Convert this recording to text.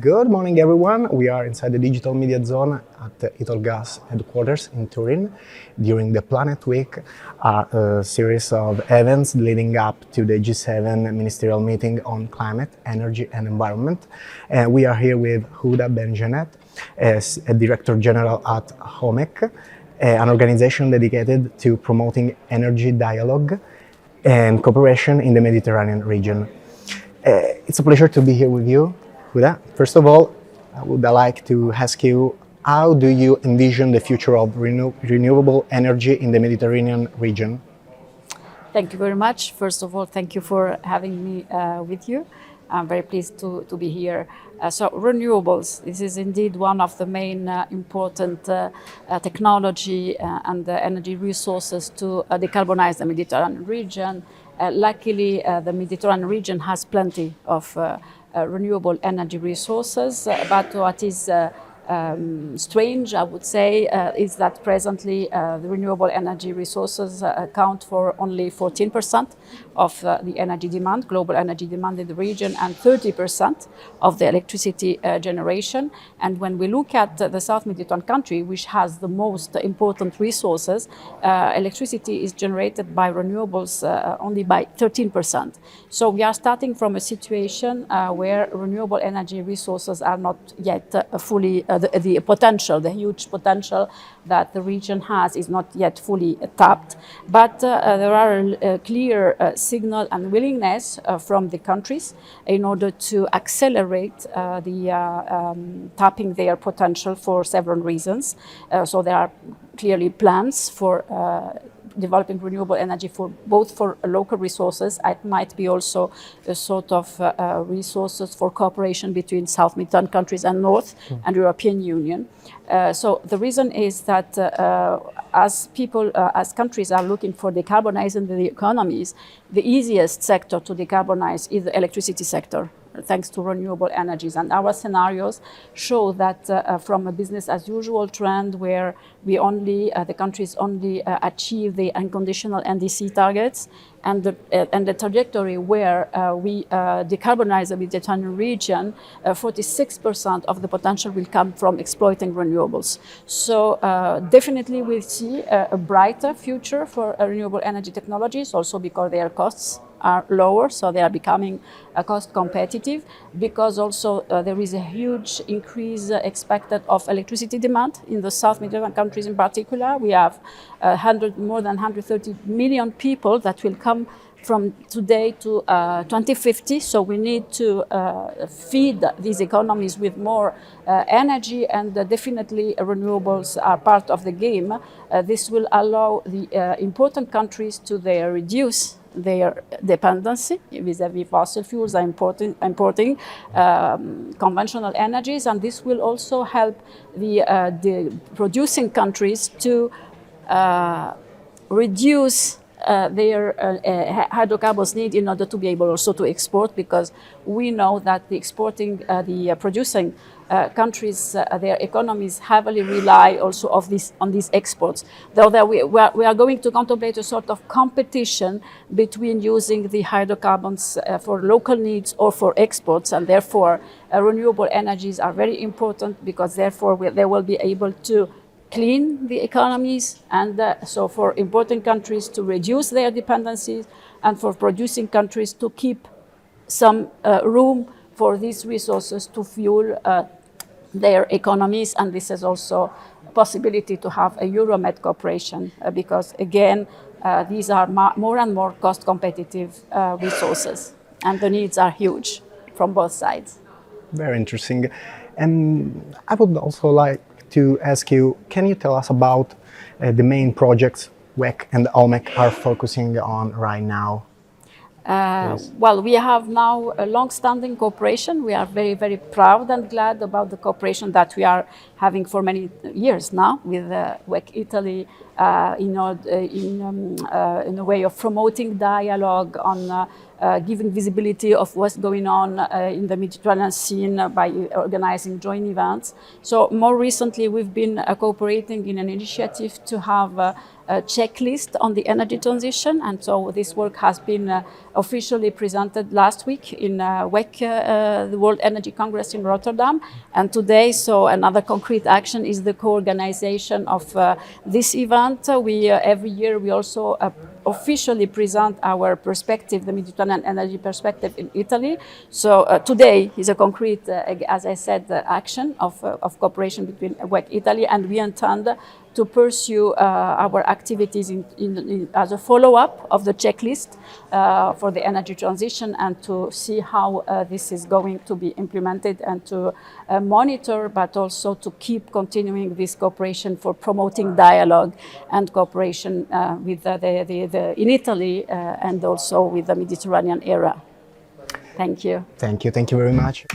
Good morning, everyone. We are inside the Digital Media Zone at the Italgas headquarters in Turin during the Planet Week, a series of events leading up to the G7 ministerial meeting on climate, energy and environment. And we are here with Huda Benjanet, as a Director General at HOMEC, an organization dedicated to promoting energy dialogue and cooperation in the Mediterranean region. It's a pleasure to be here with you, Huda. First of all, I would like to ask you, how do you envision the future of renewable energy in the Mediterranean region? Thank you very much. First of all, thank you for having me with you. I'm very pleased to be here. So renewables, this is indeed one of the main important technology and energy resources to decarbonize the Mediterranean region. Luckily, the Mediterranean region has plenty of renewable energy resources, but what is strange, I would say, is that presently the renewable energy resources account for only 14% of the energy demand, global energy demand in the region, and 30% of the electricity generation. And when we look at the South Mediterranean country, which has the most important resources, electricity is generated by renewables only by 13%. So we are starting from a situation where renewable energy resources are not yet fully the potential, the huge potential that the region has is not yet fully tapped. But there are a clear signal and willingness from the countries in order to accelerate tapping their potential for several reasons. So there are clearly plans for developing renewable energy for both for local resources. It might be also a sort of resources for cooperation between South Mediterranean countries and North and European Union. So the reason is that as countries are looking for decarbonizing the economies, the easiest sector to decarbonize is the electricity sector, thanks to renewable energies. And our scenarios show that from a business as usual trend where the countries only achieve the unconditional NDC targets, and the trajectory where we decarbonize the Mediterranean region, 46% of the potential will come from exploiting renewables. So definitely we see a brighter future for renewable energy technologies, also because their costs are lower, so they are becoming cost competitive, because also there is a huge increase expected of electricity demand in the South Mediterranean countries in particular. We have more than 130 million people that will come from today to 2050, so we need to feed these economies with more energy, and definitely renewables are part of the game. This will allow the important countries to reduce their dependency vis-à-vis fossil fuels, are importing conventional energies, and this will also help the producing countries to reduce their hydrocarbons need in order to be able also to export, because we know that the producing countries, their economies heavily rely also on these exports. Though we are going to contemplate a sort of competition between using the hydrocarbons for local needs or for exports, and therefore renewable energies are very important, because therefore they will be able to clean the economies, and so for importing countries to reduce their dependencies, and for producing countries to keep some room for these resources to fuel their economies. And this is also a possibility to have a Euromed cooperation, because again, these are more and more cost competitive resources, and the needs are huge from both sides. Very interesting. And I would also like to ask you, can you tell us about the main projects WEC and HOMEC are focusing on right now? Well, we have now a long-standing cooperation. We are very, very proud and glad about the cooperation that we are having for many years now with WEC Italy in a way of promoting dialogue on giving visibility of what's going on in the Mediterranean scene by organizing joint events. So more recently, we've been cooperating in an initiative to have a checklist on the energy transition, and so this work has been officially presented last week in WEC, the World Energy Congress in Rotterdam, and today, so another concrete action is the co-organization of this event. Every year we also officially present our perspective, the Mediterranean energy perspective in Italy. So today is a concrete, as I said, action of cooperation between WEC Italy, and we intend to pursue our activities as a follow-up of the checklist for the energy transition, and to see how this is going to be implemented, and to monitor, but also to keep continuing this cooperation for promoting dialogue and cooperation with in Italy and also with the Mediterranean area. Thank you. Thank you very much.